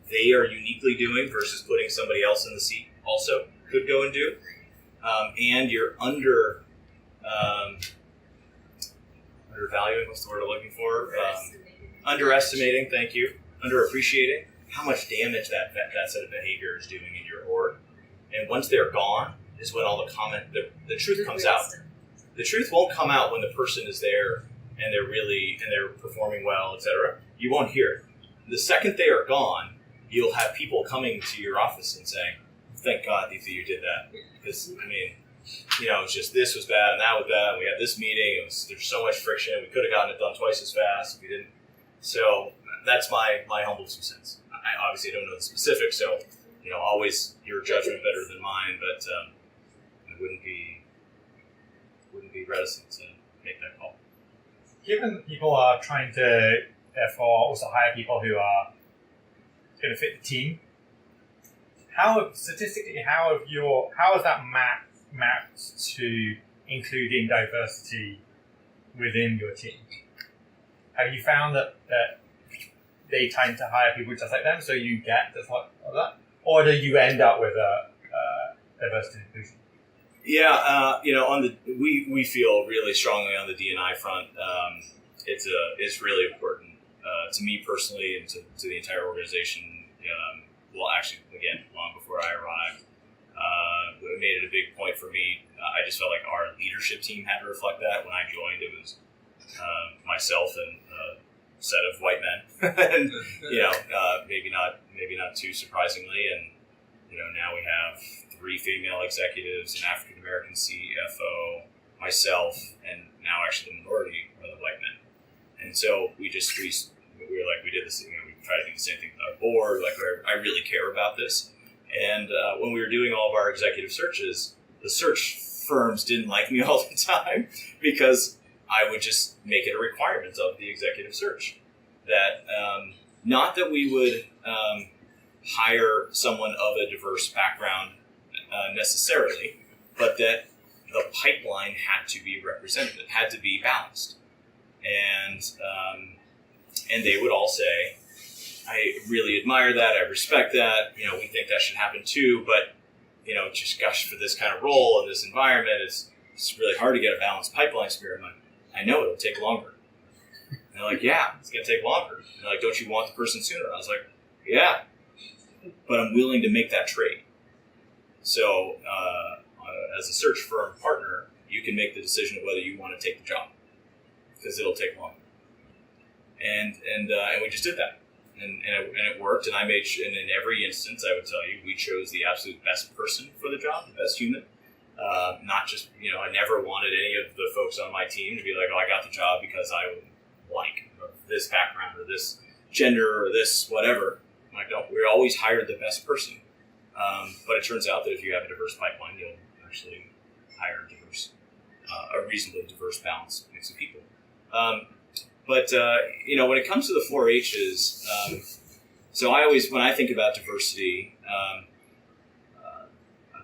they are uniquely doing versus putting somebody else in the seat also could go and do, and you're undervaluing, what's the word I'm looking for? Underestimating, thank you. Underappreciating how much damage that set of behavior is doing in your org. And once they're gone is when all the truth comes out. The truth won't come out when the person is there and they're performing well, etc. You won't hear it. The second they are gone, you'll have people coming to your office and saying, thank God that you did that. Because, it's just this was bad and that was bad. And we had this meeting. There's so much friction. We could have gotten it done twice as fast if we didn't. So that's my humble 2 cents. I obviously don't know the specifics, so always your judgment better than mine. But I wouldn't be reticent to make that call. Given that people are trying to therefore also hire people who are going to fit the team, how has that mapped to including diversity within your team? Have you found that they tend to hire people just like them, so you get just like that, or do you end up with a diversity and inclusion? Yeah, we feel really strongly on the D&I front. It's really important to me personally and to the entire organization. Well, actually, again, long before I arrived, it made it a big point for me. I just felt like our leadership team had to reflect that. When I joined, it was myself and a set of white men, and maybe not too surprisingly, and now we have 3 female executives, an African American CFO, myself, and now actually the minority are the white men. And so we did this. We try to do the same thing with our board. Like, I really care about this. And when we were doing all of our executive searches, the search firms didn't like me all the time because I would just make it a requirement of the executive search that not that we would hire someone of a diverse background necessarily, but that the pipeline had to be representative, had to be balanced. And they would all say, I really admire that, I respect that, we think that should happen too, but, just gosh, for this kind of role in this environment, it's really hard to get a balanced pipeline spirit. I'm like, I know it'll take longer. And they're like, yeah, it's going to take longer. And they're like, don't you want the person sooner? I was like, yeah, but I'm willing to make that trade. So as a search firm partner, you can make the decision of whether you want to take the job because it'll take longer. And we just did that. And it worked, and and in every instance, I would tell you, we chose the absolute best person for the job, the best human. Not just, I never wanted any of the folks on my team to be like, oh, I got the job because I like this background or this gender or this whatever. I'm like, no, we always hired the best person. But it turns out that if you have a diverse pipeline, you'll actually hire a reasonably diverse balance mix of people. But when it comes to the 4-H's, so when I think about diversity,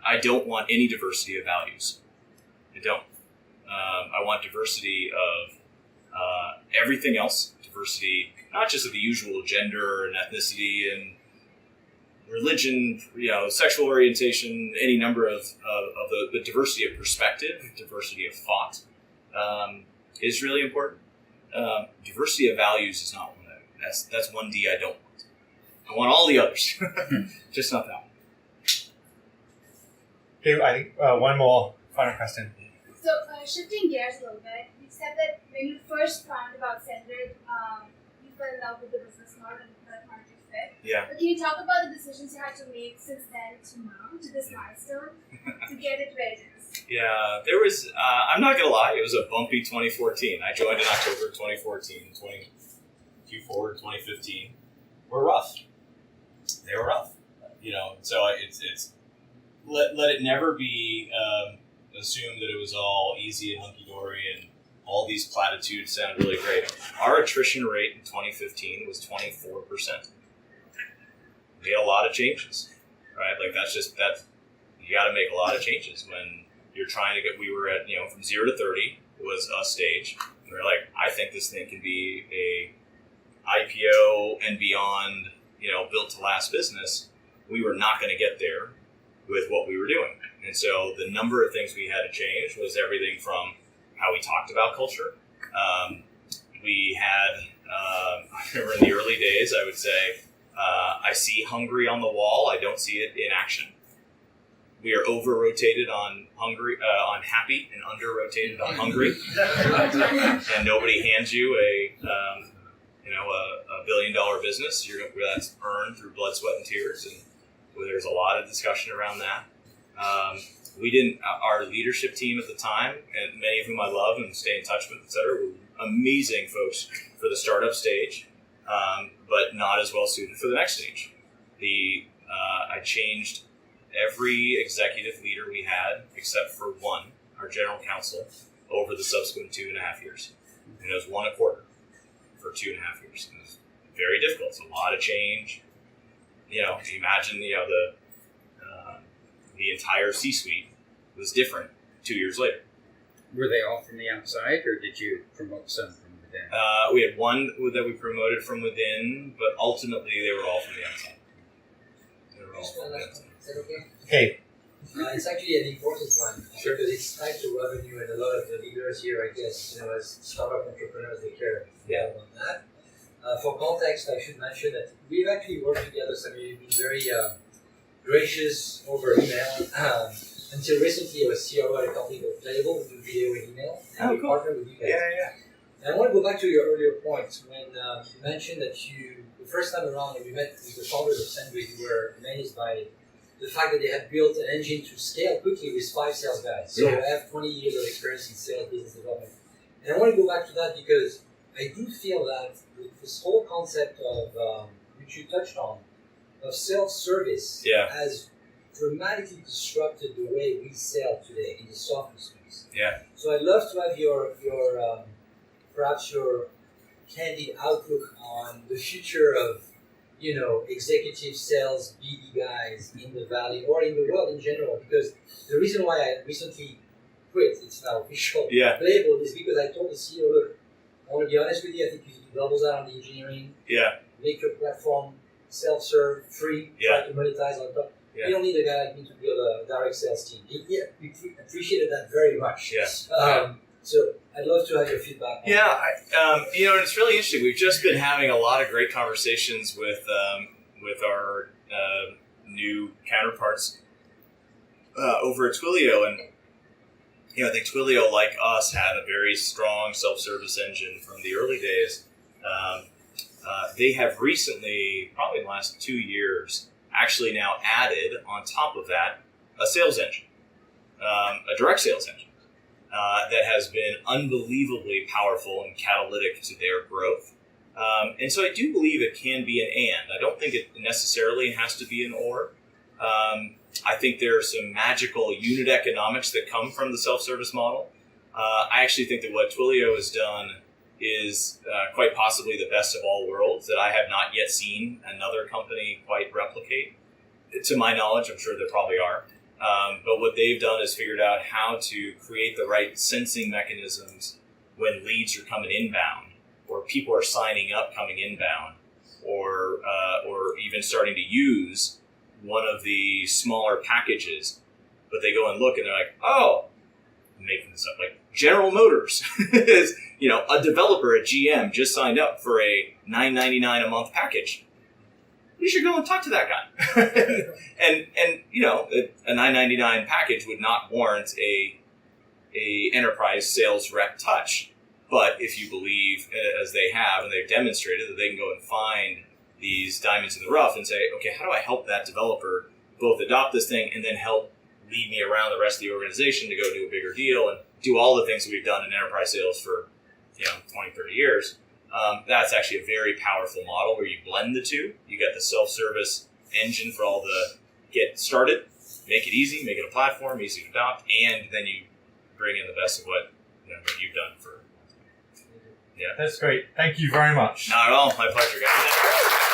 I don't want any diversity of values. I don't. I want diversity of everything else. Diversity, not just of the usual gender and ethnicity and religion, sexual orientation, any number of the diversity of perspective, diversity of thought is really important. Diversity of values is not one of them. That's one D I don't want. I want all the others, just not that one. Okay, I think one more final question. So shifting gears a little bit, you said that when you first found about SendGrid, you fell in love with the business model and the product market fit. Yeah. But can you talk about the decisions you had to make since then to now, to this milestone, to get it where it is? Yeah, there was, I'm not going to lie, it was a bumpy 2014. I joined in October 2014. Q4 2015 were rough. They were rough. So it's let it never be assumed that it was all easy and hunky-dory and all these platitudes sound really great. Our attrition rate in 2015 was 24%. We had a lot of changes, right? Like you got to make a lot of changes when you're trying to we were at, from 0 to 30 was a stage. And we're like, I think this thing can be a IPO and beyond, built to last business. We were not going to get there with what we were doing. And so the number of things we had to change was everything from how we talked about culture. We had, I remember in the early days, I would say, I see hungry on the wall. I don't see it in action. We are over-rotated on happy and under-rotated on hungry. And nobody hands you a $1 billion business. That's earned through blood, sweat, and tears. And there's a lot of discussion around that. Our leadership team at the time, and many of whom I love and stay in touch with, et cetera, were amazing folks for the startup stage, but not as well suited for the next stage. I changed every executive leader we had, except for one, our general counsel, over the subsequent 2.5 years. And it was one a quarter for 2.5 years. It was very difficult. It's a lot of change. Imagine, the entire C-suite was different 2 years later. Were they all from the outside, or did you promote some from within? We had one that we promoted from within, but ultimately they were all from the outside. Is that okay? Okay. It's actually an important one. Sure. Because it's tied to revenue, and a lot of the leaders here, I guess, as startup entrepreneurs, they care about that. For context, I should mention that we've actually worked together. So we've been very gracious over email. Until recently, I was CRO at a company called Playable. We do video and email. And we partner with you guys. Yeah. And I want to go back to your earlier point when you mentioned that the first time around when you met with the founders of SendGrid, you were amazed by the fact that they had built an engine to scale quickly with 5 sales guys. So I have 20 years of experience in sales, business development. And I want to go back to that because I do feel that this whole concept of, which you touched on, of self-service has dramatically disrupted the way we sell today in the software space. Yeah. So I'd love to have your perhaps your candid outlook on the future of, executive sales, BD guys in the Valley or in the world in general. Because the reason why I recently quit, it's now official, Playable, is because I told the CEO, look, I want to be honest with you, I think you need to double down on the engineering, make your platform self-serve, free, try to monetize on top. You don't need a guy like me to build a direct sales team. We appreciated that very much. So I'd love to have your feedback. And it's really interesting. We've just been having a lot of great conversations with our new counterparts over at Twilio, and I think Twilio, like us, had a very strong self-service engine from the early days. They have recently, probably in the last 2 years, actually now added on top of that a sales engine, a direct sales engine. That has been unbelievably powerful and catalytic to their growth. And so I do believe it can be an and. I don't think it necessarily has to be an or. I think there are some magical unit economics that come from the self-service model. I actually think that what Twilio has done is quite possibly the best of all worlds that I have not yet seen another company quite replicate. To my knowledge, I'm sure there probably are. But what they've done is figured out how to create the right sensing mechanisms when leads are coming inbound, or people are signing up coming inbound, or even starting to use one of the smaller packages. But they go and look and they're like, oh, I'm making this up, like General Motors is, a developer at GM just signed up for a $9.99 a month package. You should go and talk to that guy. and a $9.99 package would not warrant a enterprise sales rep touch. But if you believe, as they have, and they've demonstrated, that they can go and find these diamonds in the rough and say, okay, how do I help that developer both adopt this thing and then help lead me around the rest of the organization to go do a bigger deal and do all the things that we've done in enterprise sales for 20, 30 years. That's actually a very powerful model where you blend the two. You get the self-service engine for all the get started, make it easy, make it a platform, easy to adopt, and then you bring in the best of what you've done for. Yeah, that's great. Thank you very much. Not at all. My pleasure, guys.